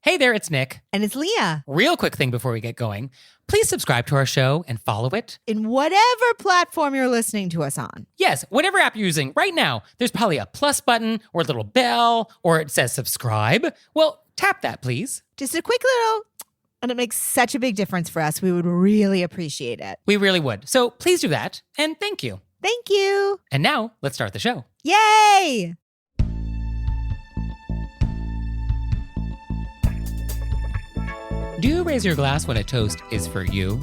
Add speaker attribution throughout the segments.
Speaker 1: Hey there, it's Nick.
Speaker 2: And it's Leah.
Speaker 1: Real quick thing before we get going. Please subscribe to our show and follow it.
Speaker 2: In whatever platform you're listening to us on.
Speaker 1: Yes, whatever app you're using right now, there's probably a plus button or a little bell or it says subscribe. Well, tap that, please.
Speaker 2: Just a quick little, and it makes such a big difference for us. We would really appreciate it.
Speaker 1: We really would. So please do that, and thank you.
Speaker 2: Thank you.
Speaker 1: And now, let's start the show.
Speaker 2: Yay!
Speaker 1: Do you raise your glass when a toast is for you?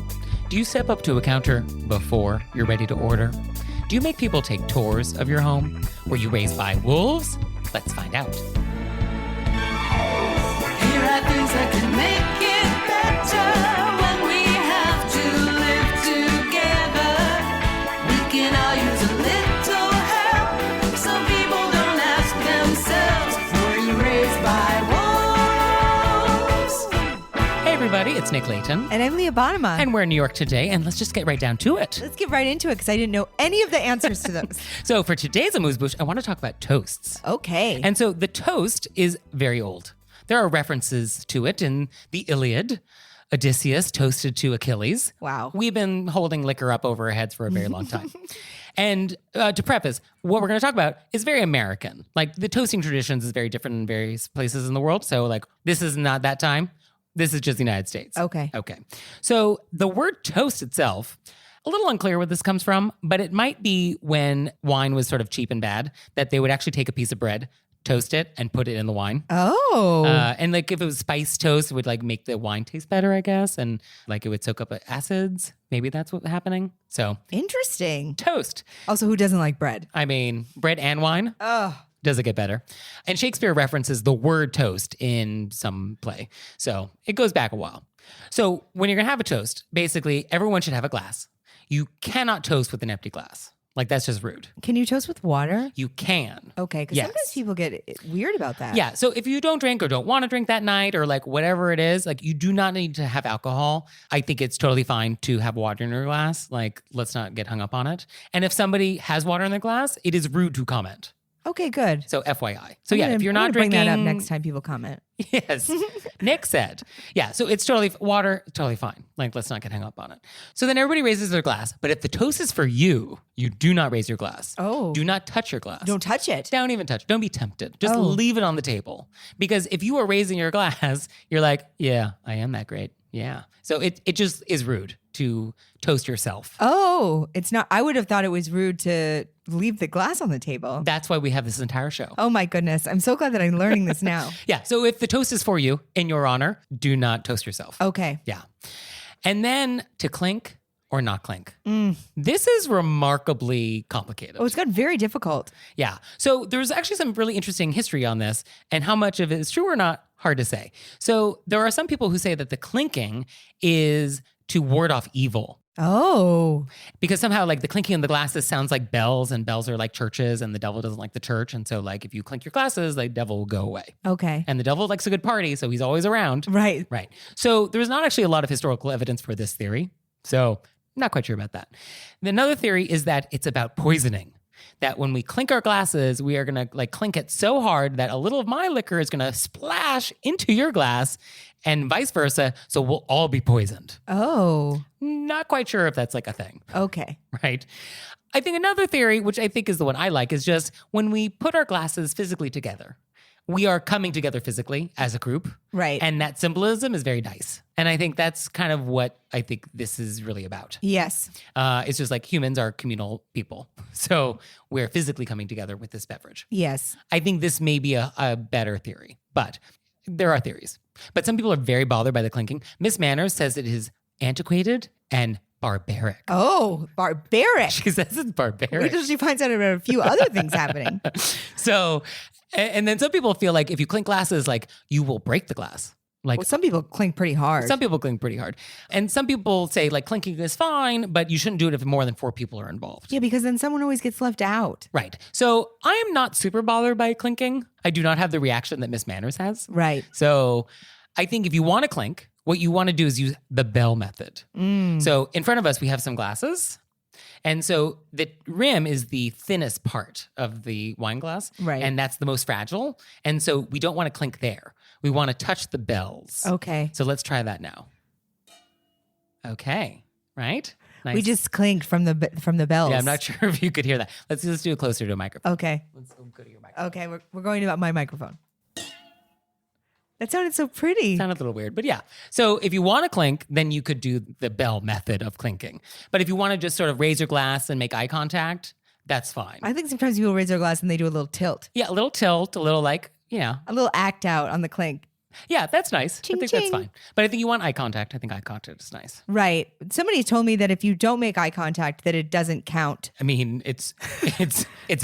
Speaker 1: Do you step up to a counter before you're ready to order? Do you make people take tours of your home? Were you raised by wolves? Let's find out.
Speaker 3: Here are things that can make it better when we have to live together. We can all use a little help. Some people don't ask themselves, were you raised by wolves?
Speaker 1: Hey everybody, it's Nick Layton.
Speaker 2: And I'm Leah Bonema.
Speaker 1: And we're in New York today, and let's just get right down to it.
Speaker 2: Let's get right into it because I didn't know any of the answers to those.
Speaker 1: So for today's AMUSE-BOUCHE, I want to talk about toasts.
Speaker 2: Okay.
Speaker 1: And so the toast is very old. There are references to it in the Iliad. Odysseus toasted to Achilles.
Speaker 2: Wow.
Speaker 1: We've been holding liquor up over our heads for a very long time. And to preface, what we're going to talk about is very American. Like the toasting traditions is very different in various places in the world. So like this is not that time. This is just the United States.
Speaker 2: Okay.
Speaker 1: Okay. So the word toast itself, a little unclear where this comes from, but it might be when wine was sort of cheap and bad, that they would actually take a piece of bread, toast it, and put it in the wine.
Speaker 2: Oh.
Speaker 1: And like if it was spiced toast, it would like make the wine taste better, I guess. And like it would soak up acids. Maybe that's what's happening. So
Speaker 2: Interesting.
Speaker 1: toast.
Speaker 2: Also, who doesn't like bread?
Speaker 1: I mean, bread and wine.
Speaker 2: Oh.
Speaker 1: Does it get better? And Shakespeare references the word toast in some play. So it goes back a while. So when you're going to have a toast, basically everyone should have a glass. You cannot toast with an empty glass. Like that's just rude.
Speaker 2: Can you toast with water?
Speaker 1: You can.
Speaker 2: Okay, because
Speaker 1: Yes.
Speaker 2: sometimes people get weird about that.
Speaker 1: Yeah. So if you don't drink or don't want to drink that night or like whatever it is, like you do not need to have alcohol. I think it's totally fine to have water in your glass. Like let's not get hung up on it. And if somebody has water in their glass, it is rude to comment.
Speaker 2: Okay, good.
Speaker 1: So FYI. So yeah, if you're not
Speaker 2: bring
Speaker 1: drinking,
Speaker 2: that up next time people comment.
Speaker 1: Yes. Nick said. Yeah. So it's totally water, totally fine. Like, let's not get hung up on it. So then everybody raises their glass. But if the toast is for you, you do not raise your glass.
Speaker 2: Oh.
Speaker 1: Do not touch your glass.
Speaker 2: Don't touch it.
Speaker 1: Don't even touch it. Don't be tempted. Just
Speaker 2: Oh.
Speaker 1: leave it on the table. Because if you are raising your glass, you're like, yeah, I am that great. Yeah. So it just is rude to toast yourself.
Speaker 2: Oh, it's not. I would have thought it was rude to leave the glass on the table.
Speaker 1: That's why we have this entire show.
Speaker 2: Oh my goodness. I'm so glad that I'm learning this now.
Speaker 1: Yeah. So if the toast is for you, in your honor, do not toast yourself.
Speaker 2: Okay.
Speaker 1: Yeah. And then to clink or not clink. This is remarkably complicated.
Speaker 2: Oh, it's got very difficult.
Speaker 1: Yeah. So there's actually some really interesting history on this, and how much of it is true or not, hard to say. So there are some people who say that the clinking is to ward off evil.
Speaker 2: Oh.
Speaker 1: Because somehow like the clinking of the glasses sounds like bells, and bells are like churches, and the devil doesn't like the church. And so like if you clink your glasses, the devil will go away.
Speaker 2: Okay.
Speaker 1: And the devil likes a good party, so he's always around.
Speaker 2: Right.
Speaker 1: Right. So there's not actually a lot of historical evidence for this theory. So not quite sure about that. Another theory is that it's about poisoning. That when we clink our glasses, we are going to like clink it so hard that a little of my liquor is going to splash into your glass and vice versa. So we'll all be poisoned.
Speaker 2: Oh.
Speaker 1: Not quite sure if that's like a thing,
Speaker 2: Okay.
Speaker 1: right? I think another theory, which I think is the one I like, is just when we put our glasses physically together, we are coming together physically as a group.
Speaker 2: Right.
Speaker 1: And that symbolism is very nice. And I think that's kind of what I think this is really about.
Speaker 2: Yes.
Speaker 1: It's just like humans are communal people. So we're physically coming together with this beverage.
Speaker 2: Yes.
Speaker 1: I think this may be a better theory, but there are theories. But some people are very bothered by the clinking. Miss Manners says it is antiquated and barbaric.
Speaker 2: Oh, barbaric.
Speaker 1: She says it's barbaric.
Speaker 2: Wait till she finds out about a few other things happening.
Speaker 1: So, and then some people feel like if you clink glasses, like you will break the glass. Like
Speaker 2: Well, some people clink pretty hard.
Speaker 1: some people clink pretty hard. And some people say like clinking is fine, but you shouldn't do it if more than 4 people are involved.
Speaker 2: Yeah, because then someone always gets left out.
Speaker 1: Right. So I am not super bothered by clinking. I do not have the reaction that Miss Manners has.
Speaker 2: Right.
Speaker 1: So I think if you want to clink, what you want to do is use the bell method. So in front of us, we have some glasses. And so the rim is the thinnest part of the wine glass.
Speaker 2: Right.
Speaker 1: And that's the most fragile. And so we don't want to clink there. we want to touch the bells.
Speaker 2: Okay.
Speaker 1: So let's try that now. Okay. Right? Nice.
Speaker 2: We just clinked from the bells.
Speaker 1: Yeah, I'm not sure if you could hear that. Let's just do it closer to a microphone.
Speaker 2: Okay.
Speaker 1: Let's go to your microphone.
Speaker 2: Okay, we're going to my microphone. That sounded so pretty.
Speaker 1: Sounded a little weird, but yeah. So if you want to clink, then you could do the bell method of clinking. But if you want to just sort of raise your glass and make eye contact, that's fine.
Speaker 2: I think sometimes people raise their glass and they do a little tilt.
Speaker 1: Yeah, a little tilt, a little like, yeah.
Speaker 2: A little act out on the clink.
Speaker 1: Yeah, that's nice.
Speaker 2: Ching,
Speaker 1: I think
Speaker 2: ching.
Speaker 1: that's fine. But I think you want eye contact. I think eye contact is nice.
Speaker 2: Right. Somebody told me that if you don't make eye contact, that it doesn't count.
Speaker 1: I mean, it's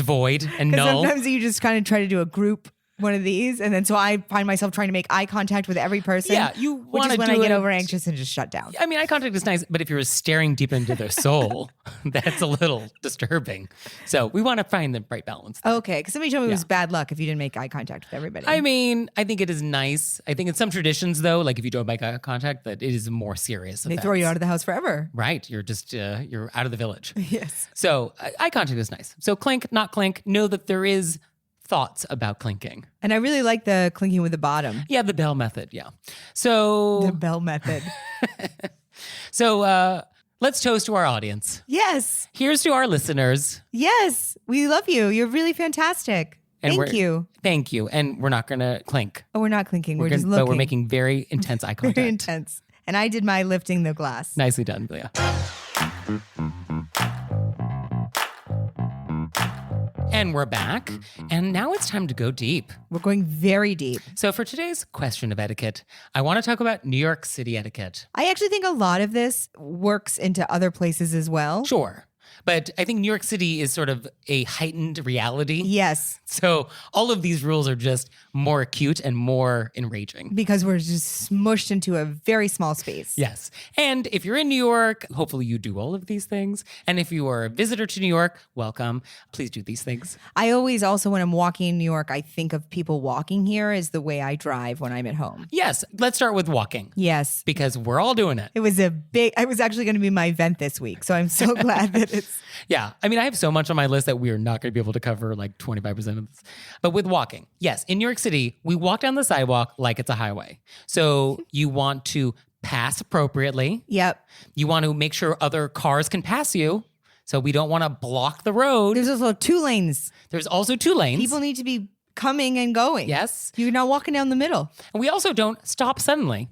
Speaker 1: void and
Speaker 2: Because
Speaker 1: null.
Speaker 2: sometimes you just kind of try to do a group one of these, and then so I find myself trying to make eye contact with every person.
Speaker 1: Yeah, you
Speaker 2: which
Speaker 1: want
Speaker 2: is
Speaker 1: to
Speaker 2: when
Speaker 1: do
Speaker 2: I get
Speaker 1: it-
Speaker 2: over anxious and just shut down.
Speaker 1: I mean, eye contact is nice, but if you're staring deep into their soul, that's a little disturbing. So we want to find the right balance.
Speaker 2: Okay, because somebody told me it was
Speaker 1: Yeah.
Speaker 2: bad luck if you didn't make eye contact with everybody.
Speaker 1: I mean, I think it is nice. I think in some traditions, though, like if you don't make eye contact, that it is more serious.
Speaker 2: they throw you out of the house forever.
Speaker 1: Right. You're just, you're out of the village.
Speaker 2: Yes.
Speaker 1: So eye contact is nice. So clink, not clink. Know that there is thoughts about clinking.
Speaker 2: And I really like the clinking with the bottom.
Speaker 1: Yeah, the bell method. Yeah. So,
Speaker 2: The bell method.
Speaker 1: let's toast to our audience.
Speaker 2: Yes.
Speaker 1: Here's to our listeners.
Speaker 2: Yes. We love you. You're really fantastic.
Speaker 1: And
Speaker 2: Thank you.
Speaker 1: Thank you. And we're not going to clink.
Speaker 2: Oh, we're not clinking. We're just
Speaker 1: But
Speaker 2: looking.
Speaker 1: we're making very intense eye contact.
Speaker 2: very intense. And I did my lifting the glass.
Speaker 1: Nicely done, Leah. And we're back. And now it's time to go deep.
Speaker 2: We're going very deep.
Speaker 1: So for today's question of etiquette, I want to talk about New York City etiquette.
Speaker 2: I actually think a lot of this works into other places as well.
Speaker 1: Sure. But I think New York City is sort of a heightened reality.
Speaker 2: Yes,
Speaker 1: So all of these rules are just more acute and more enraging.
Speaker 2: because we're just smushed into a very small space.
Speaker 1: Yes. And if you're in New York, hopefully you do all of these things. And if you are a visitor to New York, welcome. Please do these things.
Speaker 2: I always also, when I'm walking in New York, I think of people walking here as the way I drive when I'm at home.
Speaker 1: Yes. Let's start with walking
Speaker 2: Yes.
Speaker 1: because we're all doing it.
Speaker 2: It was actually going to be my event this week. So I'm so glad that it's.
Speaker 1: Yeah. I mean, I have so much on my list that we are not going to be able to cover like 25% of this. But with walking, yes, in New York City, we walk down the sidewalk like it's a highway. So you want to pass appropriately.
Speaker 2: Yep.
Speaker 1: You want to make sure other cars can pass you. So we don't want to block the road.
Speaker 2: There's also 2 lanes.
Speaker 1: There's also 2 lanes.
Speaker 2: People need to be coming and going.
Speaker 1: Yes.
Speaker 2: You're not walking down the middle.
Speaker 1: And we also don't stop suddenly.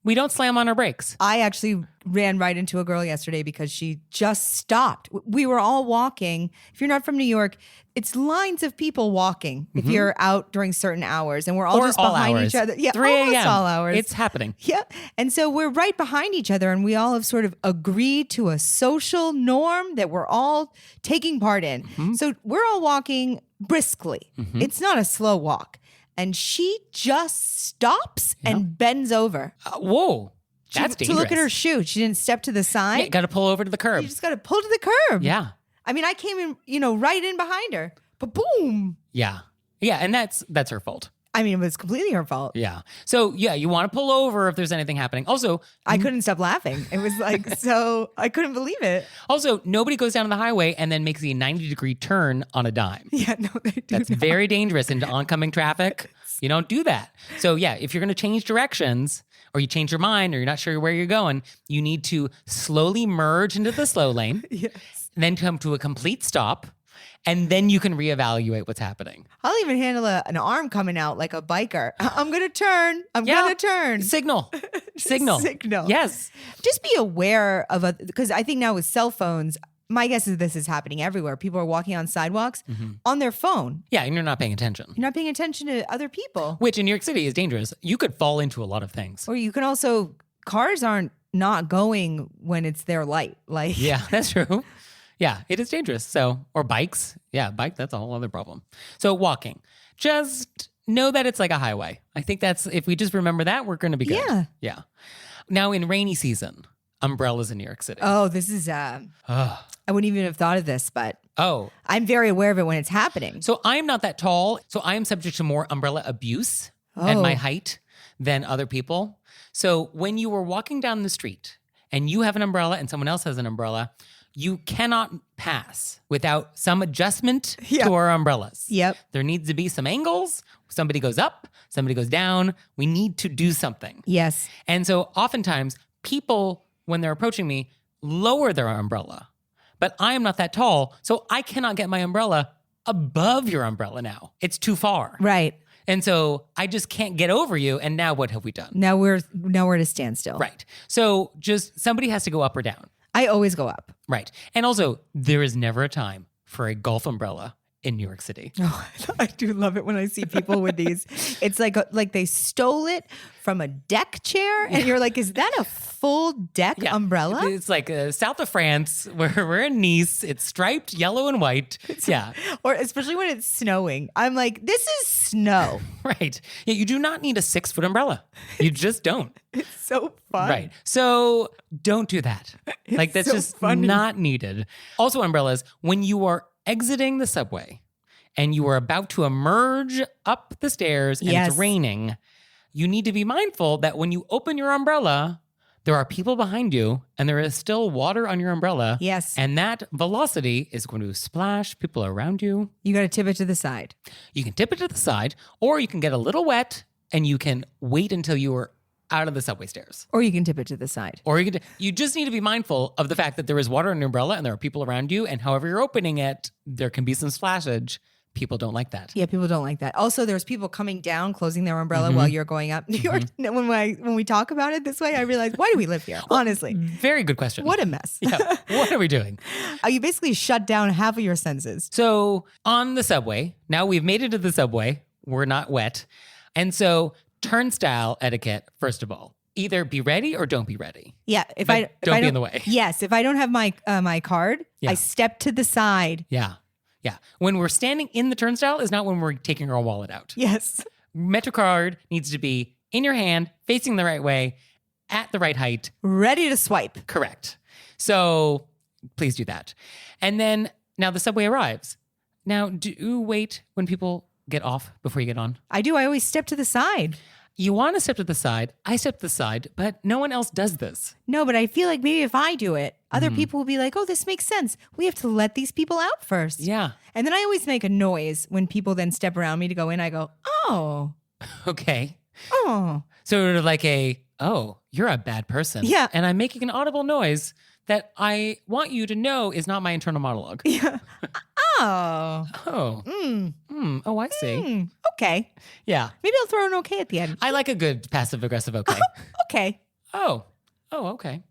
Speaker 1: We don't slam on our brakes.
Speaker 2: I actually ran right into a girl yesterday because she just stopped. We were all walking. If you're not from New York, it's lines of people walking if you're out during certain hours, and we're all
Speaker 1: Or
Speaker 2: just
Speaker 1: all
Speaker 2: behind
Speaker 1: hours.
Speaker 2: each other. Yeah,
Speaker 1: 3
Speaker 2: almost
Speaker 1: a.m.
Speaker 2: all hours.
Speaker 1: It's happening.
Speaker 2: Yeah. And so we're right behind each other, and we all have sort of agreed to a social norm that we're all taking part in. So we're all walking briskly. It's not a slow walk. And she just stops and bends over.
Speaker 1: Whoa. That's
Speaker 2: to
Speaker 1: dangerous.
Speaker 2: look at her shoe. She didn't step to the side.
Speaker 1: Yeah, got to pull over to the curb.
Speaker 2: You just got to pull to the curb.
Speaker 1: Yeah.
Speaker 2: I mean, I came in, right in behind her, but boom.
Speaker 1: Yeah. Yeah. And that's her fault.
Speaker 2: I mean, it was completely her fault.
Speaker 1: Yeah. So yeah, you want to pull over if there's anything happening. Also,
Speaker 2: I couldn't stop laughing. It was like, so I couldn't believe it.
Speaker 1: nobody goes down the highway and then makes a 90-degree turn on a dime.
Speaker 2: Yeah, no, they do.
Speaker 1: That's
Speaker 2: not.
Speaker 1: very dangerous into oncoming traffic. You don't do that. So yeah, if you're going to change directions or you change your mind or you're not sure where you're going, you need to slowly merge into the slow lane,
Speaker 2: Yes.
Speaker 1: then come to a complete stop, and then you can reevaluate what's happening.
Speaker 2: I'll even handle an arm coming out like a biker. I'm going to turn. I'm
Speaker 1: Yeah.
Speaker 2: going to turn.
Speaker 1: Signal. Signal.
Speaker 2: Signal.
Speaker 1: Yes.
Speaker 2: Just be aware of because I think now with cell phones, my guess is this is happening everywhere. People are walking on sidewalks on their phone.
Speaker 1: Yeah, and you're not paying attention.
Speaker 2: You're not paying attention to other people.
Speaker 1: Which in New York City is dangerous. You could fall into a lot of things.
Speaker 2: Or you can also, cars aren't not going when it's their light. Like,
Speaker 1: Yeah, that's true. Yeah, it is dangerous. So, or bikes. Yeah, bike, that's a whole other problem. So walking, just know that it's like a highway. I think that's, if we just remember that, we're going to be good.
Speaker 2: Yeah.
Speaker 1: Yeah. Now in rainy season, umbrellas in New York City.
Speaker 2: oh, this is, I wouldn't even have thought of this, but
Speaker 1: Oh,
Speaker 2: I'm very aware of it when it's happening.
Speaker 1: so I am not that tall. So I am subject to more umbrella abuse at my height than other people. So when you are walking down the street and you have an umbrella and someone else has an umbrella, you cannot pass without some adjustment
Speaker 2: Yeah.
Speaker 1: to our umbrellas.
Speaker 2: Yep.
Speaker 1: There needs to be some angles. Somebody goes up, somebody goes down. We need to do something.
Speaker 2: Yes.
Speaker 1: And so oftentimes people, when they're approaching me, lower their umbrella. But I am not that tall, so I cannot get my umbrella above your umbrella now. It's too far.
Speaker 2: Right.
Speaker 1: And so I just can't get over you. And now what have we done?
Speaker 2: Now we're at a standstill.
Speaker 1: Right. So just somebody has to go up or down.
Speaker 2: I always go up.
Speaker 1: Right. And also, there is never a time for a golf umbrella in New York City.
Speaker 2: Oh, I do love it when I see people with these. It's like they stole it from a deck chair, and you're like, is that a full deck umbrella?
Speaker 1: It's like south of France, where we're in Nice. It's striped yellow and white. Yeah.
Speaker 2: Or especially when it's snowing. I'm like, this is snow.
Speaker 1: Right. Yeah, you do not need a 6-foot umbrella. You just don't.
Speaker 2: It's so fun.
Speaker 1: Right. So don't do that. Like that's
Speaker 2: so
Speaker 1: just
Speaker 2: funny.
Speaker 1: not needed. Also, umbrellas, when you are exiting the subway and you are about to emerge up the stairs and
Speaker 2: Yes.
Speaker 1: it's raining, you need to be mindful that when you open your umbrella, there are people behind you and there is still water on your umbrella.
Speaker 2: Yes.
Speaker 1: And that velocity is going to splash people around you.
Speaker 2: You got to tip it to the side.
Speaker 1: You can tip it to the side, or you can get a little wet and you can wait until you are out of the subway stairs.
Speaker 2: Or you can tip it to the side.
Speaker 1: Or you just need to be mindful of the fact that there is water in your umbrella and there are people around you, and however you're opening it, there can be some splashage. People don't like that.
Speaker 2: Yeah, people don't like that. Also, there's people coming down, closing their umbrella while you're going up. New York. When we talk about it this way, I realize, why do we live here? Honestly,
Speaker 1: Very good question.
Speaker 2: what a mess.
Speaker 1: Yeah. What are we doing?
Speaker 2: You basically shut down half of your senses.
Speaker 1: So on the subway, now we've made it to the subway. We're not wet. And so turnstile etiquette, first of all, either be ready or don't be ready.
Speaker 2: Yeah, if
Speaker 1: But
Speaker 2: I
Speaker 1: don't be in the way.
Speaker 2: Yes, if I don't have my my card,
Speaker 1: Yeah.
Speaker 2: I step to the side.
Speaker 1: Yeah. Yeah. When we're standing in the turnstile is not when we're taking our wallet out.
Speaker 2: Yes.
Speaker 1: MetroCard needs to be in your hand, facing the right way, at the right height.
Speaker 2: Ready to swipe.
Speaker 1: Correct. So please do that. And then now the subway arrives. Now, do you wait when people get off before you get on?
Speaker 2: I do. I always step to the side.
Speaker 1: You want to step to the side. I step to the side, but no one else does this.
Speaker 2: No, but I feel like maybe if I do it, other people will be like, oh, this makes sense. We have to let these people out first.
Speaker 1: Yeah.
Speaker 2: And then I always make a noise when people then step around me to go in. I go, oh,
Speaker 1: Okay.
Speaker 2: oh.
Speaker 1: Sort of like oh, you're a bad person.
Speaker 2: Yeah.
Speaker 1: And I'm making an audible noise that I want you to know is not my internal monologue.
Speaker 2: Yeah. Oh.
Speaker 1: Oh. Oh, I see.
Speaker 2: Okay.
Speaker 1: Yeah.
Speaker 2: Maybe I'll throw an okay at the end.
Speaker 1: I like a good passive aggressive okay.
Speaker 2: Okay.
Speaker 1: Oh, okay.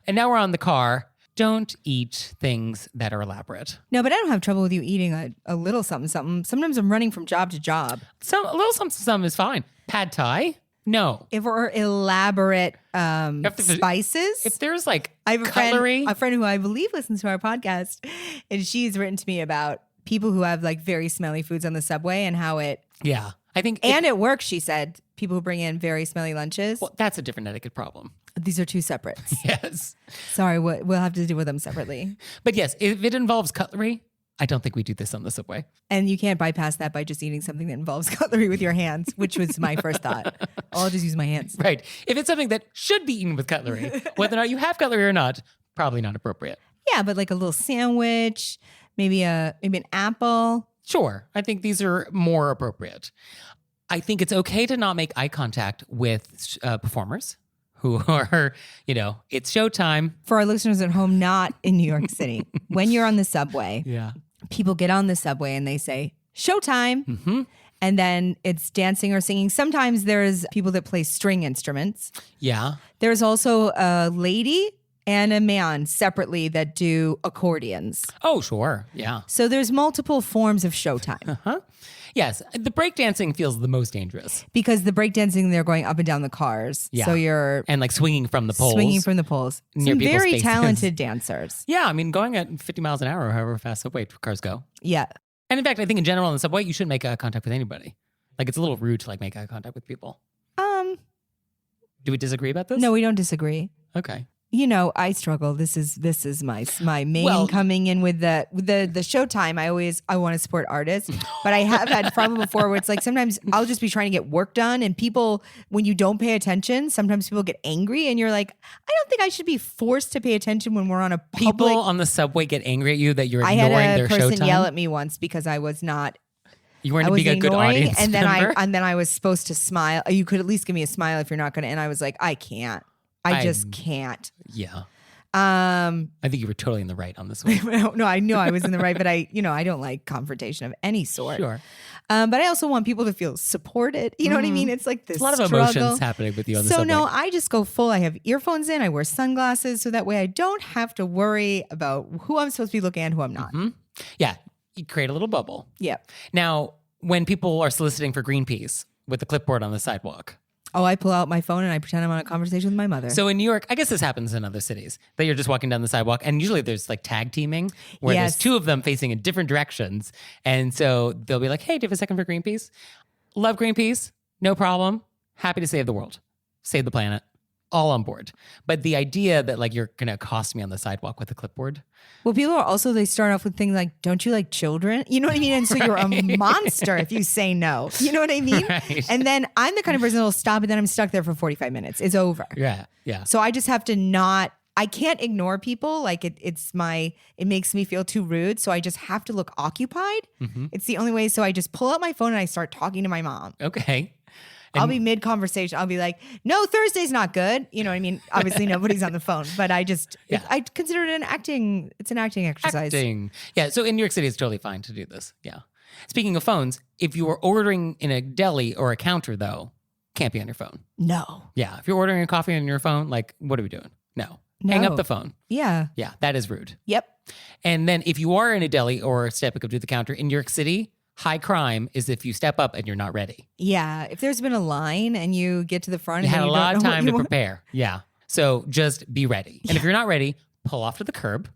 Speaker 1: And now we're on the car. Don't eat things that are elaborate.
Speaker 2: No, but I don't have trouble with you eating a little something, something. Sometimes I'm running from job to job.
Speaker 1: A little something is fine. Pad Thai? No.
Speaker 2: If we're elaborate
Speaker 1: If there's-
Speaker 2: spices.
Speaker 1: If there's like
Speaker 2: I have
Speaker 1: cutlery,
Speaker 2: a friend who I believe listens to our podcast, and she's written to me about people who have like very smelly foods on the subway and how it,
Speaker 1: yeah. I think
Speaker 2: and it works, she said, people who bring in very smelly lunches.
Speaker 1: well, that's a different etiquette problem.
Speaker 2: These are two separate.
Speaker 1: Yes.
Speaker 2: Sorry, we'll have to deal with them separately.
Speaker 1: But yes, if it involves cutlery, I don't think we do this on the subway.
Speaker 2: And you can't bypass that by just eating something that involves cutlery with your hands, which was my first thought. I'll just use my hands.
Speaker 1: Right. If it's something that should be eaten with cutlery, whether or not you have cutlery or not, probably not appropriate.
Speaker 2: Yeah, but like a little sandwich, maybe an apple.
Speaker 1: Sure. I think these are more appropriate. I think it's okay to not make eye contact with performers who are, it's showtime.
Speaker 2: For our listeners at home, not in New York City, when you're on the subway,
Speaker 1: Yeah.
Speaker 2: people get on the subway and they say, showtime.
Speaker 1: Mm-hmm.
Speaker 2: And then it's dancing or singing. Sometimes there's people that play string instruments.
Speaker 1: Yeah.
Speaker 2: There's also a lady and a man separately that do accordions.
Speaker 1: Oh, sure. Yeah.
Speaker 2: So there's multiple forms of showtime.
Speaker 1: Huh? Yes. The breakdancing feels the most dangerous.
Speaker 2: Because the breakdancing, they're going up and down the cars.
Speaker 1: Yeah.
Speaker 2: So you're
Speaker 1: And like swinging from the poles.
Speaker 2: swinging from the poles.
Speaker 1: Near
Speaker 2: Some
Speaker 1: people's
Speaker 2: very
Speaker 1: faces.
Speaker 2: talented dancers.
Speaker 1: Yeah. I mean, going at 50 miles an hour, or however fast subway cars go.
Speaker 2: Yeah.
Speaker 1: And in fact, I think in general on the subway, you shouldn't make eye contact with anybody. Like it's a little rude to like make eye contact with people. Do we disagree about this?
Speaker 2: No, we don't disagree.
Speaker 1: Okay.
Speaker 2: You know, I struggle. This is my main
Speaker 1: Well-
Speaker 2: coming in with the showtime. I want to support artists, but I have had a problem before where it's like sometimes I'll just be trying to get work done, and people, when you don't pay attention, sometimes people get angry, and you're like, I don't think I should be forced to pay attention when we're on a public.
Speaker 1: People on the subway get angry at you that you're
Speaker 2: I
Speaker 1: ignoring
Speaker 2: had a
Speaker 1: their
Speaker 2: person
Speaker 1: showtime.
Speaker 2: yell at me once because I was not.
Speaker 1: You weren't
Speaker 2: I was
Speaker 1: being a good
Speaker 2: ignoring,
Speaker 1: audience
Speaker 2: and then
Speaker 1: member.
Speaker 2: and then I was supposed to smile. You could at least give me a smile if you're not going to. And I was like, I can't. I just can't.
Speaker 1: Yeah. I think you were totally in the right on this one.
Speaker 2: No, I know I was in the right, but I don't like confrontation of any sort.
Speaker 1: Sure.
Speaker 2: But I also want people to feel supported. You know what I mean? It's like this
Speaker 1: A lot of
Speaker 2: struggle.
Speaker 1: emotions happening with you on the
Speaker 2: So
Speaker 1: subway.
Speaker 2: no, I just go full. I have earphones in. I wear sunglasses so that way I don't have to worry about who I'm supposed to be looking at and who I'm not.
Speaker 1: Yeah. You create a little bubble.
Speaker 2: Yep.
Speaker 1: Now, when people are soliciting for Greenpeace with the clipboard on the sidewalk.
Speaker 2: Oh, I pull out my phone and I pretend I'm on a conversation with my mother.
Speaker 1: So in New York, I guess this happens in other cities, that you're just walking down the sidewalk, and usually there's like tag teaming where
Speaker 2: Yes.
Speaker 1: there's two of them facing in different directions. And so they'll be like, hey, do you have a second for Greenpeace? Love Greenpeace. No problem. Happy to save the world. Save the planet. All on board. But the idea that like you're going to accost me on the sidewalk with a clipboard.
Speaker 2: Well, people are also, they start off with things like, don't you like children? You know what I mean? And so you're a monster if you say no. You know what I mean?
Speaker 1: Right.
Speaker 2: And then I'm the kind of person that'll stop and then I'm stuck there for 45 minutes. It's over.
Speaker 1: Yeah. Yeah.
Speaker 2: So I just have to I can't ignore people. Like it makes me feel too rude. So I just have to look occupied. It's the only way. So I just pull out my phone and I start talking to my mom.
Speaker 1: Okay.
Speaker 2: I'll be mid conversation. I'll be like, no, Thursday's not good. You know what I mean? Obviously nobody's on the phone, but I just,
Speaker 1: Yeah.
Speaker 2: I consider it it's an acting exercise.
Speaker 1: Acting. Yeah. So in New York City, it's totally fine to do this. Yeah. Speaking of phones, if you are ordering in a deli or a counter, though, can't be on your phone.
Speaker 2: No.
Speaker 1: Yeah. If you're ordering a coffee on your phone, like, what are we doing? No. Hang
Speaker 2: No.
Speaker 1: up the phone.
Speaker 2: Yeah.
Speaker 1: Yeah. That is rude.
Speaker 2: Yep.
Speaker 1: And then if you are in a deli or stepping up to the counter in New York City, high crime is if you step up and you're not ready.
Speaker 2: Yeah. If there's been a line and you get to the front
Speaker 1: You
Speaker 2: and
Speaker 1: had
Speaker 2: then
Speaker 1: a
Speaker 2: you
Speaker 1: lot
Speaker 2: don't
Speaker 1: of
Speaker 2: know what
Speaker 1: time
Speaker 2: you
Speaker 1: to
Speaker 2: want-
Speaker 1: prepare. Yeah. So just be ready. And if you're not ready, pull off to the curb,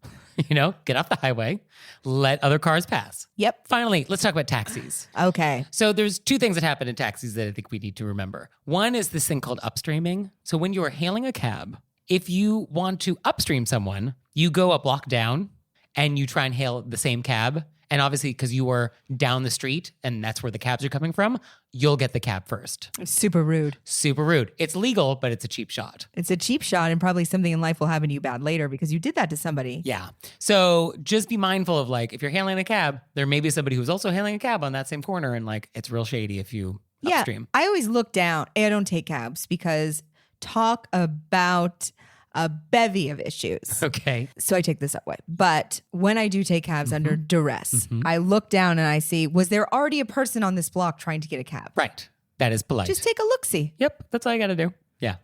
Speaker 1: get off the highway, let other cars pass.
Speaker 2: Yep.
Speaker 1: Finally, let's talk about taxis.
Speaker 2: Okay.
Speaker 1: So there's two things that happen in taxis that I think we need to remember. One is this thing called upstreaming. So when you are hailing a cab, if you want to upstream someone, you go a block down and you try and hail the same cab. And obviously, because you are down the street and that's where the cabs are coming from, you'll get the cab first.
Speaker 2: It's super rude.
Speaker 1: Super rude. It's legal, but it's a cheap shot.
Speaker 2: It's a cheap shot and probably something in life will happen to you bad later because you did that to somebody.
Speaker 1: Yeah. So just be mindful of like, if you're hailing a cab, there may be somebody who's also hailing a cab on that same corner. And like, it's real shady if you upstream.
Speaker 2: I always look down. I don't take cabs because talk about a bevy of issues.
Speaker 1: Okay.
Speaker 2: So I take this that way. But when I do take cabs under duress, I look down and I see, was there already a person on this block trying to get a cab?
Speaker 1: Right. That is polite.
Speaker 2: Just take a look-see.
Speaker 1: Yep, that's all you got to do. Yeah.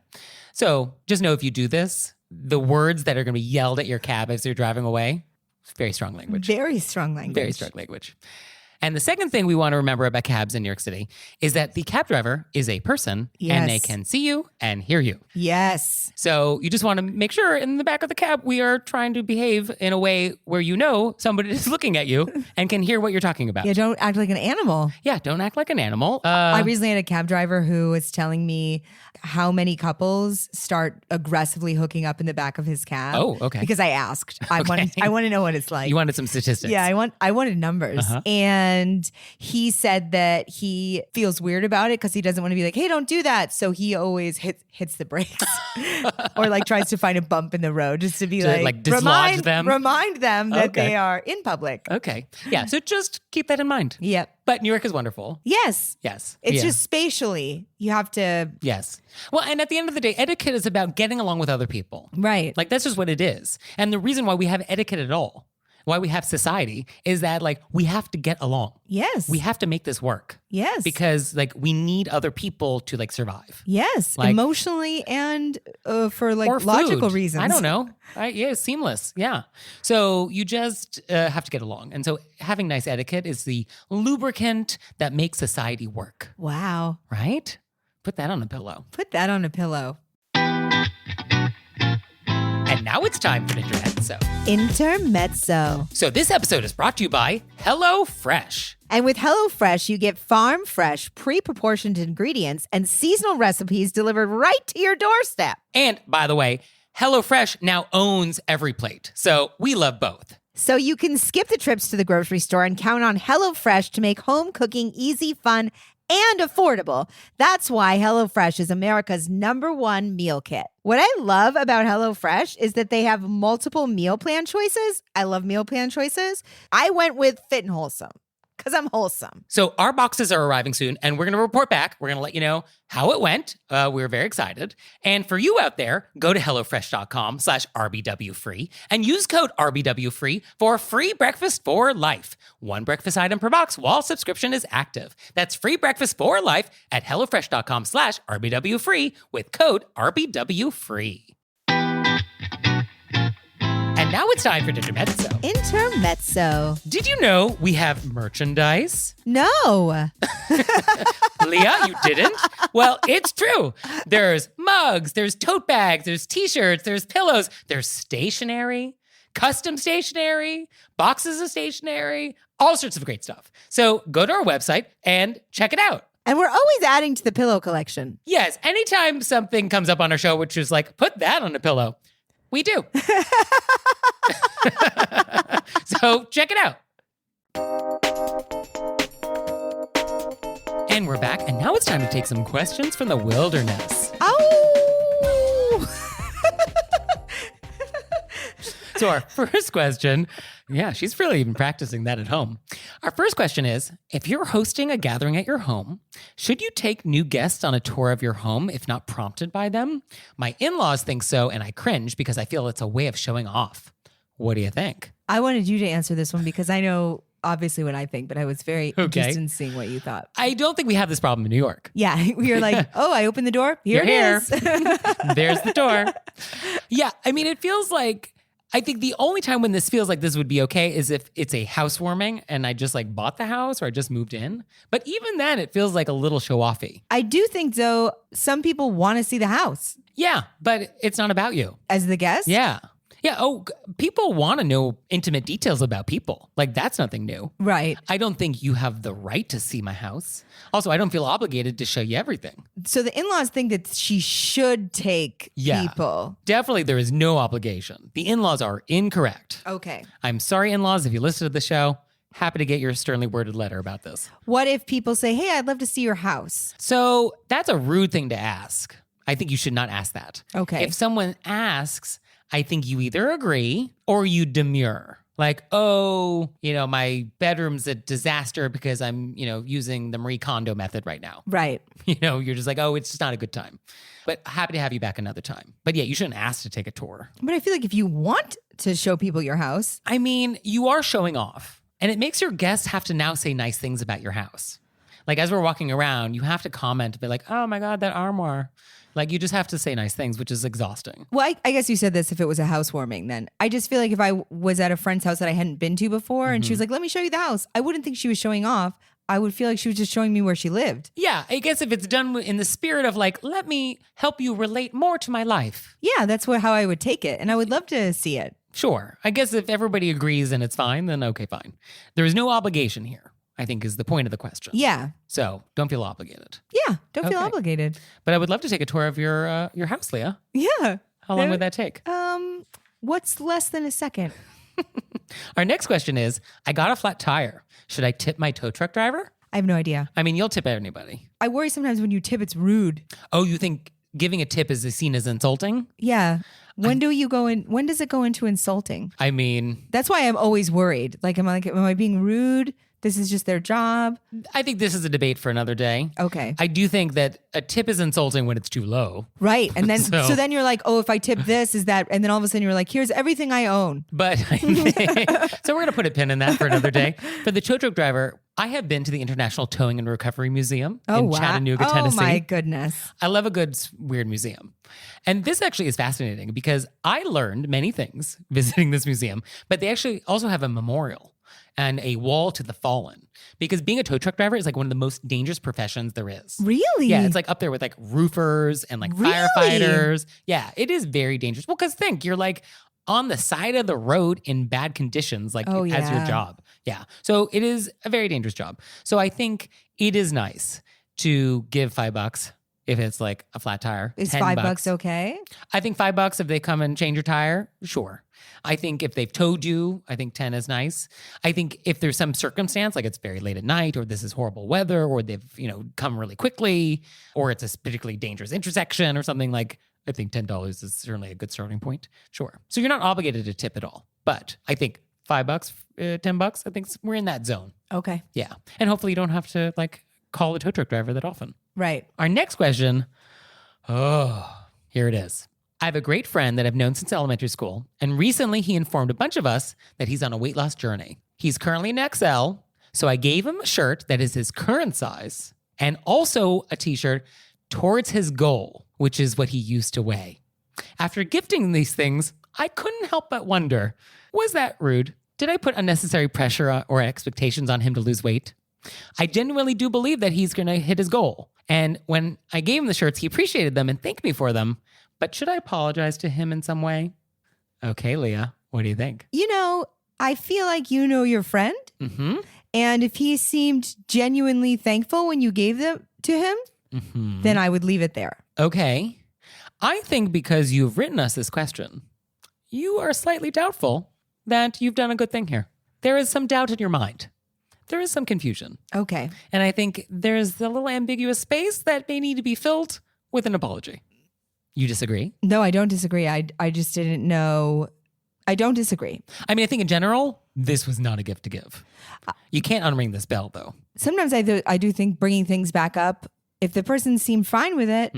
Speaker 1: So just know if you do this, the words that are going to be yelled at your cab as you're driving away, very strong language.
Speaker 2: Very strong language.
Speaker 1: Very strong language. And the second thing we want to remember about cabs in New York City is that the cab driver is a person and they
Speaker 2: Yes.
Speaker 1: can see you and hear you.
Speaker 2: Yes.
Speaker 1: So you just want to make sure in the back of the cab, we are trying to behave in a way where somebody is looking at you and can hear what you're talking about.
Speaker 2: Yeah, don't act like an animal.
Speaker 1: Yeah, don't act like an animal.
Speaker 2: I recently had a cab driver who was telling me how many couples start aggressively hooking up in the back of his cab.
Speaker 1: Oh, okay.
Speaker 2: Because I asked. I want to know what it's like.
Speaker 1: You wanted some statistics.
Speaker 2: Yeah, I wanted numbers. And he said that he feels weird about it because he doesn't want to be like, hey, don't do that. So he always hits the brakes or like tries to find a bump in the road just to be
Speaker 1: like dislodge them?
Speaker 2: Remind them that
Speaker 1: Okay.
Speaker 2: they are in public.
Speaker 1: Okay. Yeah. So just keep that in mind.
Speaker 2: Yep.
Speaker 1: But New York is wonderful.
Speaker 2: Yes.
Speaker 1: Yes.
Speaker 2: It's
Speaker 1: Yeah.
Speaker 2: just spatially, you have to,
Speaker 1: Yes. Well, and at the end of the day, etiquette is about getting along with other people.
Speaker 2: right.
Speaker 1: Like that's just what it is. And the reason why we have etiquette at all, why we have society, is that like we have to get along.
Speaker 2: Yes.
Speaker 1: We have to make this work.
Speaker 2: Yes.
Speaker 1: Because like we need other people to like survive.
Speaker 2: Yes.
Speaker 1: Like-
Speaker 2: Emotionally and for like
Speaker 1: Or
Speaker 2: logical
Speaker 1: food.
Speaker 2: reasons.
Speaker 1: I don't know. Yeah, it's seamless. Yeah. So you just have to get along. And so having nice etiquette is the lubricant that makes society work,
Speaker 2: Wow.
Speaker 1: right? Put that on a pillow.
Speaker 2: Put that on a pillow.
Speaker 1: And now it's time for Intermezzo.
Speaker 2: Intermezzo.
Speaker 1: So this episode is brought to you by HelloFresh.
Speaker 2: And with HelloFresh, you get farm fresh, pre-proportioned ingredients and seasonal recipes delivered right to your doorstep.
Speaker 1: And by the way, HelloFresh now owns every plate. So we love both.
Speaker 2: So you can skip the trips to the grocery store and count on HelloFresh to make home cooking easy, fun, and affordable. That's why HelloFresh is America's #1 meal kit. What I love about HelloFresh is that they have multiple meal plan choices. I love meal plan choices. I went with Fit and Wholesome because I'm wholesome.
Speaker 1: So our boxes are arriving soon, and we're going to report back. We're going to let you know how it went. We're very excited. And for you out there, go to HelloFresh.com/RBWFree and use code RBWFree for free breakfast for life. 1 breakfast item per box while subscription is active. That's free breakfast for life at HelloFresh.com/RBWFree with code RBWFree. And now it's time for Intermezzo.
Speaker 2: Intermezzo.
Speaker 1: Did you know we have merchandise?
Speaker 2: No.
Speaker 1: Leah, you didn't? Well, it's true. There's mugs, there's tote bags, there's t-shirts, there's pillows, there's stationery, custom stationery, boxes of stationery, all sorts of great stuff. So go to our website and check it out.
Speaker 2: And we're always adding to the pillow collection.
Speaker 1: Yes, anytime something comes up on our show, which is like, put that on a pillow, we do. So check it out. And we're back, and now it's time to take some questions from the wilderness.
Speaker 2: Oh!
Speaker 1: So our first question, yeah, she's really even practicing that at home. Our first question is, if you're hosting a gathering at your home, should you take new guests on a tour of your home if not prompted by them? My in-laws think so, and I cringe because I feel it's a way of showing off. What do you think?
Speaker 2: I wanted you to answer this one because I know obviously what I think, but I was very interested in seeing what you thought.
Speaker 1: I don't think we have this problem in New York.
Speaker 2: Yeah, we were like, oh, I opened the door. Here it is.
Speaker 1: There's the door. Yeah, I mean, it feels like, I think the only time when this feels like this would be okay is if it's a housewarming and I just like bought the house or I just moved in. But even then, it feels like a little show-offy.
Speaker 2: I do think, though, some people want to see the house.
Speaker 1: Yeah, but it's not about you.
Speaker 2: As the guest?
Speaker 1: Yeah. Yeah. Oh, people want to know intimate details about people. Like, that's nothing new.
Speaker 2: Right.
Speaker 1: I don't think you have the right to see my house. Also, I don't feel obligated to show you everything.
Speaker 2: So the in-laws think that she should take people.
Speaker 1: Definitely, there is no obligation. The in-laws are incorrect.
Speaker 2: Okay.
Speaker 1: I'm sorry, in-laws, if you listen to the show. Happy to get your sternly worded letter about this.
Speaker 2: What if people say, hey, I'd love to see your house?
Speaker 1: So that's a rude thing to ask. I think you should not ask that.
Speaker 2: Okay.
Speaker 1: If someone asks, I think you either agree or you demur. Like, oh, my bedroom's a disaster because I'm, using the Marie Kondo method right now.
Speaker 2: Right.
Speaker 1: You're just like, oh, it's just not a good time. But happy to have you back another time. But yeah, you shouldn't ask to take a tour.
Speaker 2: But I feel like if you want to show people your house.
Speaker 1: I mean, you are showing off. And it makes your guests have to now say nice things about your house. Like, as we're walking around, you have to comment, be like, oh my God, that armoire. Like, you just have to say nice things, which is exhausting.
Speaker 2: Well, I guess you said this if it was a housewarming then. I just feel like if I was at a friend's house that I hadn't been to before and she was like, let me show you the house, I wouldn't think she was showing off. I would feel like she was just showing me where she lived.
Speaker 1: Yeah, I guess if it's done in the spirit of like, let me help you relate more to my life.
Speaker 2: Yeah, that's how I would take it. And I would love to see it.
Speaker 1: Sure. I guess if everybody agrees and it's fine, then okay, fine. There is no obligation here, I think is the point of the question.
Speaker 2: Yeah.
Speaker 1: So don't feel obligated.
Speaker 2: Yeah, don't feel obligated.
Speaker 1: But I would love to take a tour of your house, Leah.
Speaker 2: Yeah.
Speaker 1: How long would that take?
Speaker 2: What's less than a second?
Speaker 1: Our next question is, I got a flat tire. Should I tip my tow truck driver?
Speaker 2: I have no idea.
Speaker 1: I mean, you'll tip anybody.
Speaker 2: I worry sometimes when you tip, it's rude.
Speaker 1: Oh, you think giving a tip is seen as insulting?
Speaker 2: Yeah. When does it go into insulting?
Speaker 1: I mean,
Speaker 2: that's why I'm always worried. Am I being rude? This is just their job.
Speaker 1: I think this is a debate for another day.
Speaker 2: Okay.
Speaker 1: I do think that a tip is insulting when it's too low.
Speaker 2: Right. And then, so then you're like, oh, if I tip this, is that, and then all of a sudden you're like, here's everything I own.
Speaker 1: But so we're going to put a pin in that for another day. For the tow truck driver, I have been to the International Towing and Recovery Museum in Chattanooga, Tennessee.
Speaker 2: Oh my goodness.
Speaker 1: I love a good, weird museum. And this actually is fascinating because I learned many things visiting this museum, but they actually also have a memorial and a wall to the fallen. Because being a tow truck driver is like one of the most dangerous professions there is.
Speaker 2: Really?
Speaker 1: Yeah, it's like up there with like roofers and like firefighters. Yeah, it is very dangerous. Well, because think, you're like on the side of the road in bad conditions, like as your job. Yeah. So it is a very dangerous job. So I think it is nice to give $5 if it's like a flat tire.
Speaker 2: Is
Speaker 1: 10
Speaker 2: $5 okay?
Speaker 1: I think $5 if they come and change your tire, sure. I think if they've towed you, I think 10 is nice. I think if there's some circumstance, like it's very late at night, or this is horrible weather, or they've, come really quickly, or it's a particularly dangerous intersection or something, like I think $10 is certainly a good starting point. Sure. So you're not obligated to tip at all. But I think $5, $10, I think we're in that zone.
Speaker 2: Okay.
Speaker 1: Yeah. And hopefully you don't have to like call a tow truck driver that often.
Speaker 2: Right.
Speaker 1: Our next question. Oh, here it is. I have a great friend that I've known since elementary school, and recently he informed a bunch of us that he's on a weight loss journey. He's currently in XL, so I gave him a shirt that is his current size and also a t-shirt towards his goal, which is what he used to weigh. After gifting these things, I couldn't help but wonder, was that rude? Did I put unnecessary pressure or expectations on him to lose weight? I genuinely do believe that he's going to hit his goal. And when I gave him the shirts, he appreciated them and thanked me for them. But should I apologize to him in some way? Okay, Leah, what do you think?
Speaker 2: I feel like you know your friend.
Speaker 1: Mm-hmm.
Speaker 2: And if he seemed genuinely thankful when you gave them to him, then I would leave it there.
Speaker 1: Okay. I think because you've written us this question, you are slightly doubtful that you've done a good thing here. There is some doubt in your mind. There is some confusion.
Speaker 2: Okay.
Speaker 1: And I think there's a little ambiguous space that may need to be filled with an apology. You disagree?
Speaker 2: No, I don't disagree. I just didn't know. I don't disagree.
Speaker 1: I mean, I think in general, this was not a gift to give. You can't unring this bell, though.
Speaker 2: Sometimes I do think bringing things back up, if the person seemed fine with it,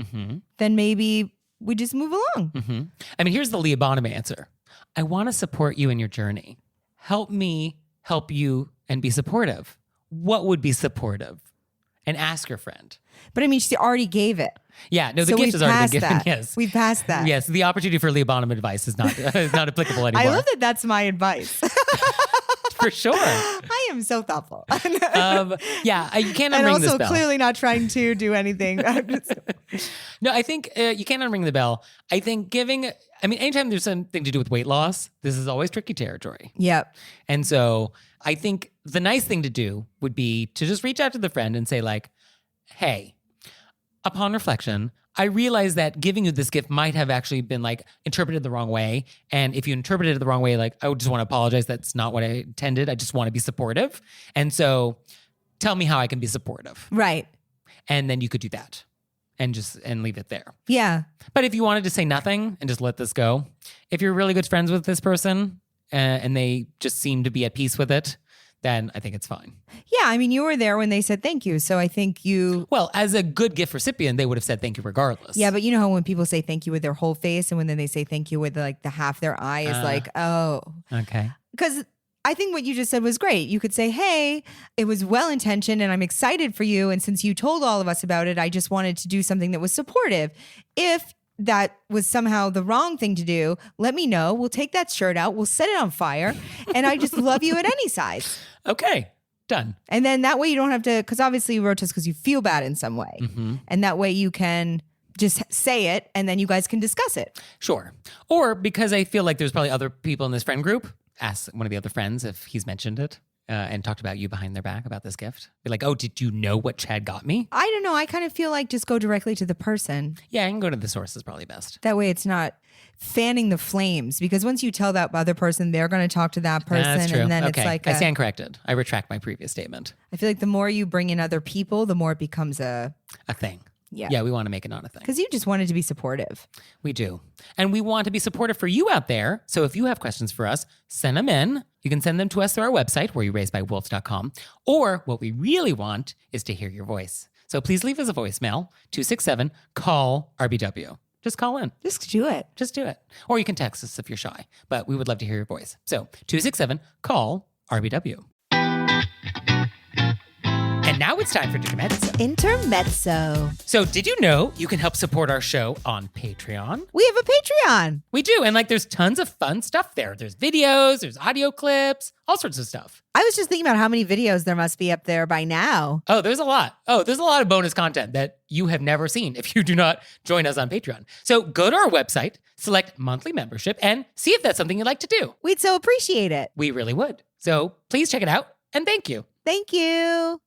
Speaker 2: then maybe we just move along.
Speaker 1: I mean, here's the Leah Bonham answer. I want to support you in your journey. Help me help you and be supportive. What would be supportive? And ask your friend.
Speaker 2: But I mean, she already gave it.
Speaker 1: Yeah, no, the
Speaker 2: So
Speaker 1: gift
Speaker 2: we've
Speaker 1: has already been
Speaker 2: passed
Speaker 1: given.
Speaker 2: that.
Speaker 1: Yes.
Speaker 2: We've passed that.
Speaker 1: Yes, the opportunity for Leah Bonham advice is not applicable anymore.
Speaker 2: I love that that's my advice.
Speaker 1: For sure.
Speaker 2: I am so thoughtful.
Speaker 1: Yeah, you can't
Speaker 2: And
Speaker 1: unring this
Speaker 2: also
Speaker 1: bell.
Speaker 2: clearly not trying to do anything.
Speaker 1: No, I think you can't unring the bell. I think anytime there's something to do with weight loss, this is always tricky territory.
Speaker 2: Yep.
Speaker 1: And so I think the nice thing to do would be to just reach out to the friend and say like, hey, upon reflection, I realize that giving you this gift might have actually been like interpreted the wrong way. And if you interpreted it the wrong way, like I would just want to apologize. That's not what I intended. I just want to be supportive. And so tell me how I can be supportive.
Speaker 2: Right.
Speaker 1: And then you could do that and leave it there.
Speaker 2: Yeah.
Speaker 1: But if you wanted to say nothing and just let this go, if you're really good friends with this person and they just seem to be at peace with it, then I think it's fine.
Speaker 2: Yeah. I mean, you were there when they said thank you. So I think you.
Speaker 1: Well, as a good gift recipient, they would have said thank you regardless.
Speaker 2: Yeah. But you know how when people say thank you with their whole face and when then they say thank you with like the half their eye is like, oh.
Speaker 1: Okay.
Speaker 2: Because I think what you just said was great. You could say, hey, it was well-intentioned and I'm excited for you. And since you told all of us about it, I just wanted to do something that was supportive. If that was somehow the wrong thing to do, let me know. We'll take that shirt out. We'll set it on fire. And I just love you at any size.
Speaker 1: Okay. Done.
Speaker 2: And then that way you don't have to, because obviously you wrote to us because you feel bad in some way. And that way you can just say it and then you guys can discuss it.
Speaker 1: Sure. Or because I feel like there's probably other people in this friend group, ask one of the other friends if he's mentioned it and talked about you behind their back about this gift. Be like, oh, did you know what Chad got me?
Speaker 2: I don't know. I kind of feel like just go directly to the person.
Speaker 1: Yeah, I can go to the source is probably best.
Speaker 2: That way it's not fanning the flames, because once you tell that other person, they're going to talk to that person.
Speaker 1: That's true.
Speaker 2: And then
Speaker 1: Okay.
Speaker 2: it's like,
Speaker 1: I stand corrected. I retract my previous statement.
Speaker 2: I feel like the more you bring in other people, the more it becomes a
Speaker 1: thing.
Speaker 2: Yeah.
Speaker 1: Yeah, we want to make it not a thing.
Speaker 2: Because you just wanted to be supportive.
Speaker 1: We do. And we want to be supportive for you out there. So if you have questions for us, send them in. You can send them to us through our website, wereyouRaisedbywolves.com. Or what we really want is to hear your voice. So please leave us a voicemail, 267-CALL-RBW. Just call in.
Speaker 2: Just do it.
Speaker 1: Just do it. Or you can text us if you're shy. But we would love to hear your voice. So 267-CALL-RBW. And now it's time for Intermezzo.
Speaker 2: Intermezzo.
Speaker 1: So did you know you can help support our show on Patreon?
Speaker 2: We have a Patreon.
Speaker 1: We do. And there's tons of fun stuff there. There's videos, there's audio clips, all sorts of stuff.
Speaker 2: I was just thinking about how many videos there must be up there by now.
Speaker 1: Oh, there's a lot. Oh, there's a lot of bonus content that you have never seen if you do not join us on Patreon. So go to our website, select monthly membership, and see if that's something you'd like to do.
Speaker 2: We'd so appreciate it.
Speaker 1: We really would. So please check it out, and thank you.
Speaker 2: Thank you.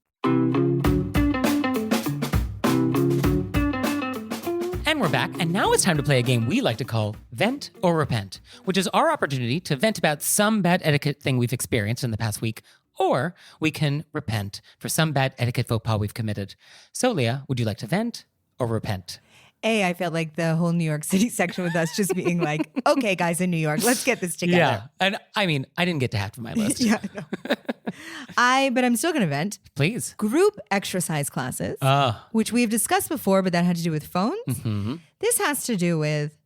Speaker 1: And we're back, and now it's time to play a game we like to call Vent or Repent, which is our opportunity to vent about some bad etiquette thing we've experienced in the past week, or we can repent for some bad etiquette faux pas we've committed. So, Leah, would you like to vent or repent?
Speaker 2: I felt like the whole New York City section with us just being like, okay, guys in New York, let's get this together.
Speaker 1: Yeah, and I mean, I didn't get to half of my list.
Speaker 2: Yeah, no. But I'm still going to vent.
Speaker 1: Please.
Speaker 2: Group exercise classes, which we've discussed before, but that had to do with phones.
Speaker 1: Mm-hmm.
Speaker 2: This has to do with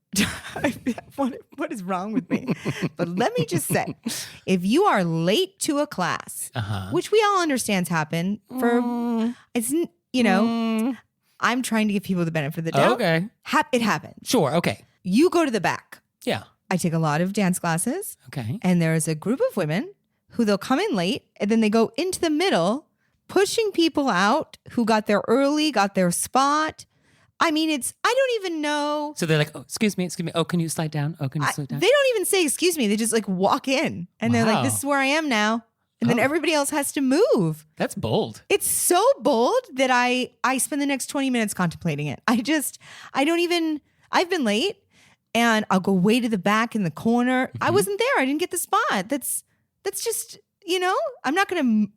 Speaker 2: what is wrong with me? But let me just say, if you are late to a class, which we all understands happen for, it's, you know, I'm trying to give people the benefit of the doubt.
Speaker 1: Okay.
Speaker 2: It happens.
Speaker 1: Sure, okay.
Speaker 2: You go to the back.
Speaker 1: Yeah.
Speaker 2: I take a lot of dance classes.
Speaker 1: Okay.
Speaker 2: And there's a group of women who they'll come in late and then they go into the middle, pushing people out who got there early, got their spot. I mean, I don't even know.
Speaker 1: So they're like, oh, excuse me. Oh, can you slide down? Oh, can you slide down?
Speaker 2: They don't even say, excuse me. They just like walk in and they're like, this is where I am now. And then everybody else has to move.
Speaker 1: That's bold.
Speaker 2: It's so bold that I spend the next 20 minutes contemplating it. I've been late and I'll go way to the back in the corner. Mm-hmm. I wasn't there. I didn't get the spot. That's just, you know, I'm not going to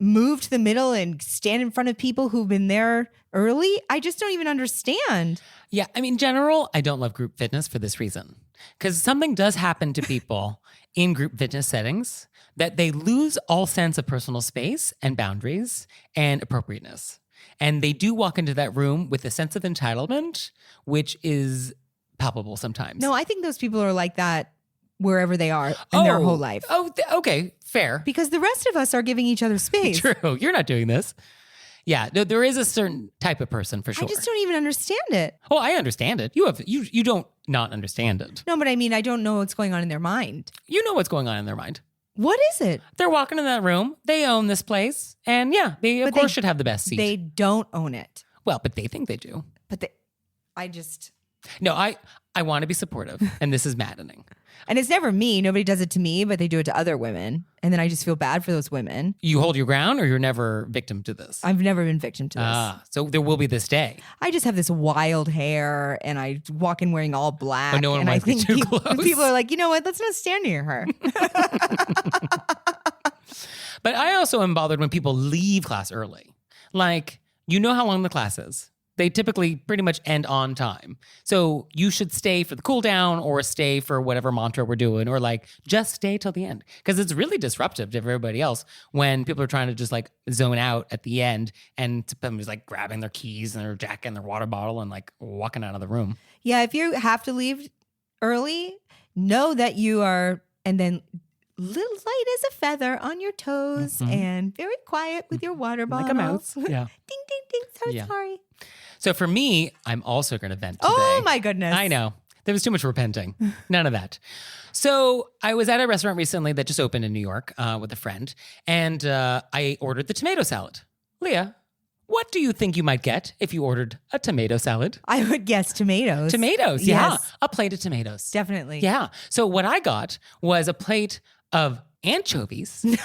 Speaker 2: move to the middle and stand in front of people who've been there early. I just don't even understand.
Speaker 1: Yeah. I mean, in general, I don't love group fitness for this reason. Because something does happen to people in group fitness settings that they lose all sense of personal space and boundaries and appropriateness. And they do walk into that room with a sense of entitlement, which is palpable sometimes.
Speaker 2: No, I think those people are like that wherever they are in their whole life.
Speaker 1: Okay, fair.
Speaker 2: Because the rest of us are giving each other space.
Speaker 1: True, you're not doing this. Yeah, no, there is a certain type of person for sure.
Speaker 2: I just don't even understand it.
Speaker 1: Oh, I understand it. You don't not understand it.
Speaker 2: No, but I mean, I don't know what's going on in their mind.
Speaker 1: You know what's going on in their mind.
Speaker 2: What is it?
Speaker 1: They're walking in that room. They own this place. And yeah, they of course should have the best seat.
Speaker 2: They don't own it.
Speaker 1: Well, but they think they do.
Speaker 2: No,
Speaker 1: I want to be supportive. And this is maddening.
Speaker 2: And it's never me. Nobody does it to me, but they do it to other women. And then I just feel bad for those women.
Speaker 1: You hold your ground or you're never victim to this?
Speaker 2: I've never been victim to this.
Speaker 1: So there will be this day.
Speaker 2: I just have this wild hair and I walk in wearing all black.
Speaker 1: But no one
Speaker 2: and
Speaker 1: wants
Speaker 2: I think
Speaker 1: too close.
Speaker 2: people are like, you know what? Let's not stand near her.
Speaker 1: But I also am bothered when people leave class early. Like, you know how long the class is. They typically pretty much end on time. So you should stay for the cool down or stay for whatever mantra we're doing or like just stay till the end. Because it's really disruptive to everybody else when people are trying to just like zone out at the end and somebody's like grabbing their keys and their jacket and their water bottle and like walking out of the room.
Speaker 2: Yeah, if you have to leave early, know that you are, and then little light as a feather on your toes and very quiet with your water bottle.
Speaker 1: Like a mouse. Yeah.
Speaker 2: Ding, ding, ding. So sorry.
Speaker 1: So for me, I'm also going to vent today.
Speaker 2: Oh my goodness.
Speaker 1: I know. There was too much repenting. None of that. So I was at a restaurant recently that just opened in New York with a friend, and I ordered the tomato salad. Leah, what do you think you might get if you ordered a tomato salad?
Speaker 2: I would guess tomatoes.
Speaker 1: Tomatoes, yeah.
Speaker 2: Yes.
Speaker 1: A plate of tomatoes.
Speaker 2: Definitely.
Speaker 1: Yeah. So what I got was a plate of anchovies
Speaker 2: No.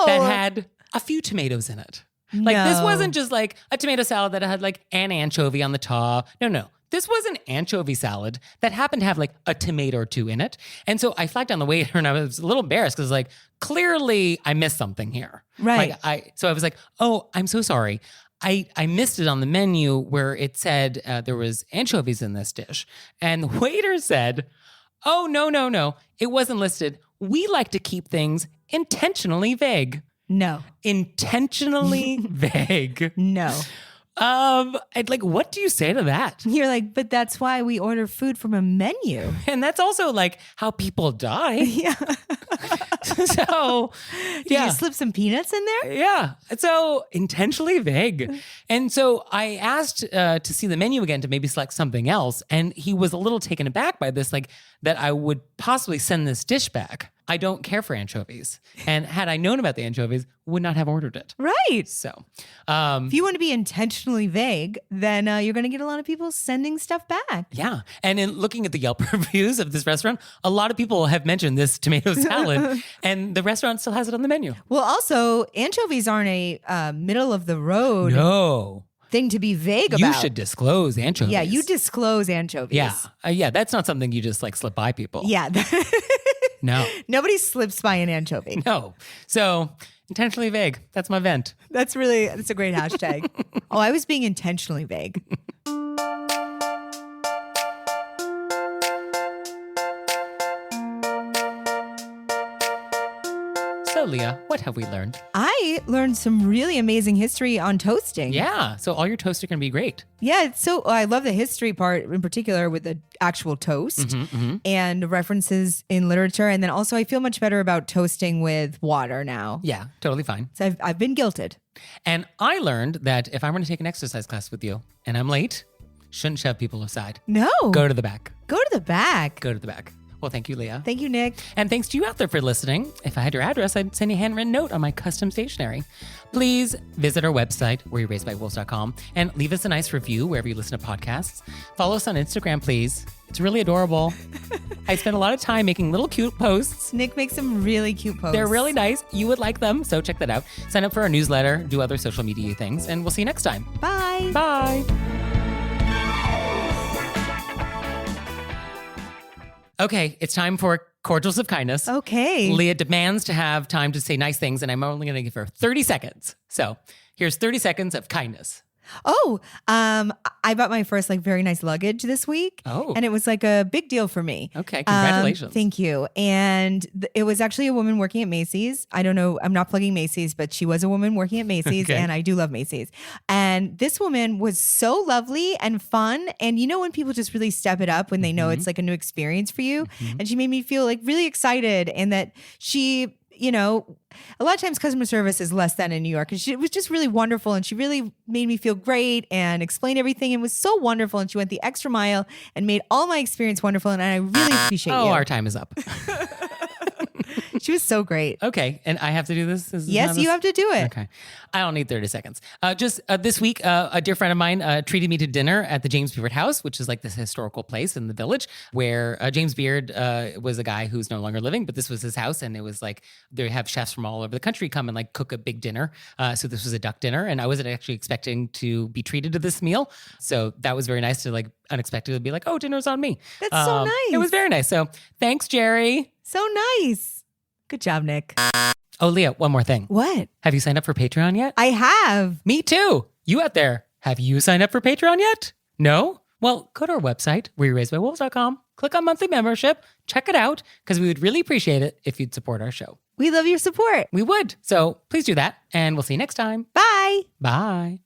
Speaker 1: that had a few tomatoes in it. Like this
Speaker 2: No.
Speaker 1: wasn't just like a tomato salad that had like an anchovy on the top. No. This was an anchovy salad that happened to have like a tomato or two in it. And so I flagged down the waiter and I was a little embarrassed because like, clearly I missed something here.
Speaker 2: Right.
Speaker 1: So I was like, oh, I'm so sorry. I missed it on the menu where it said there was anchovies in this dish. And the waiter said, oh, no. It wasn't listed. We like to keep things intentionally vague.
Speaker 2: No.
Speaker 1: Intentionally vague.
Speaker 2: No.
Speaker 1: And like, what do you say to that?
Speaker 2: You're like, but that's why we order food from a menu.
Speaker 1: And that's also like how people die.
Speaker 2: Yeah.
Speaker 1: So,
Speaker 2: Did
Speaker 1: yeah.
Speaker 2: you slip some peanuts in there?
Speaker 1: Yeah. So intentionally vague. And so I asked to see the menu again to maybe select something else. And he was a little taken aback by this, like that I would possibly send this dish back. I don't care for anchovies. And had I known about the anchovies, would not have ordered it.
Speaker 2: Right.
Speaker 1: So,
Speaker 2: If you want to be intentionally vague, then you're going to get a lot of people sending stuff back.
Speaker 1: yeah. And in looking at the Yelp reviews of this restaurant, a lot of people have mentioned this tomato salad and the restaurant still has it on the menu.
Speaker 2: Well, also, anchovies aren't a middle of the road
Speaker 1: No.
Speaker 2: thing to be vague about.
Speaker 1: You should disclose anchovies.
Speaker 2: Yeah, you disclose anchovies.
Speaker 1: Yeah. Yeah, that's not something you just like slip by people.
Speaker 2: Yeah.
Speaker 1: No.
Speaker 2: Nobody slips by an anchovy.
Speaker 1: No. So intentionally vague. That's my vent.
Speaker 2: That's a great hashtag. Oh, I was being intentionally vague.
Speaker 1: So, Leah, what have we learned?
Speaker 2: I learned some really amazing history on toasting.
Speaker 1: Yeah. So all your toasts are going to be great.
Speaker 2: Yeah, I love the history part in particular with the actual toast and references in literature. And then also I feel much better about toasting with water now.
Speaker 1: Yeah, totally fine.
Speaker 2: So I've been guilted.
Speaker 1: And I learned that if I'm going to take an exercise class with you and I'm late, shouldn't shove people aside.
Speaker 2: No.
Speaker 1: Go to the back.
Speaker 2: Go to the back.
Speaker 1: Go to the back. Well, thank you, Leah.
Speaker 2: Thank you, Nick.
Speaker 1: And thanks to you out there for listening. If I had your address, I'd send you a handwritten note on my custom stationery. Please visit our website, wereyouradbyWolves.com, and leave us a nice review wherever you listen to podcasts. Follow us on Instagram, please. It's really adorable. I spend a lot of time making little cute posts.
Speaker 2: Nick makes some really cute posts.
Speaker 1: They're really nice. You would like them, so check that out. Sign up for our newsletter, do other social media things, and we'll see you next time.
Speaker 2: Bye.
Speaker 1: Bye. Okay, it's time for Cordials of Kindness.
Speaker 2: Okay.
Speaker 1: Leah demands to have time to say nice things, and I'm only going to give her 30 seconds. So here's 30 seconds of kindness.
Speaker 2: Oh, I bought my first very nice luggage this week.
Speaker 1: Oh.
Speaker 2: And it was a big deal for me.
Speaker 1: Okay, congratulations.
Speaker 2: Thank you. And it was actually a woman working at Macy's. I don't know, I'm not plugging Macy's, but she was a woman working at Macy's
Speaker 1: Okay.
Speaker 2: and I do love Macy's. And this woman was so lovely and fun. And you know when people just really step it up when they know it's a new experience for you? And she made me feel really excited and that she, a lot of times customer service is less than in New York. And it was just really wonderful. And she really made me feel great and explained everything. And was so wonderful. And she went the extra mile and made all my experience wonderful. And I really appreciate you.
Speaker 1: Our time is up.
Speaker 2: She was so great.
Speaker 1: Okay, and I have to do this?
Speaker 2: Yes, you have to do it.
Speaker 1: Okay. I don't need 30 seconds. Just this week, a dear friend of mine treated me to dinner at the James Beard House, which is this historical place in the village where James Beard was a guy who's no longer living, but this was his house. And it was they have chefs from all over the country come and cook a big dinner. So this was a duck dinner. And I wasn't actually expecting to be treated to this meal. So that was very nice to unexpectedly be oh, dinner's on me.
Speaker 2: That's so nice.
Speaker 1: It was very nice. So thanks, Jerry.
Speaker 2: So nice. Good job, Nick.
Speaker 1: Oh, Leah, one more thing.
Speaker 2: What?
Speaker 1: Have you signed up for Patreon yet?
Speaker 2: I have.
Speaker 1: Me too. You out there, have you signed up for Patreon yet? No? Well, go to our website, wereyouradbyWolves.com, click on monthly membership, check it out, because we would really appreciate it if you'd support our show.
Speaker 2: We love your support.
Speaker 1: We would. So please do that, and we'll see you next time.
Speaker 2: Bye.
Speaker 1: Bye.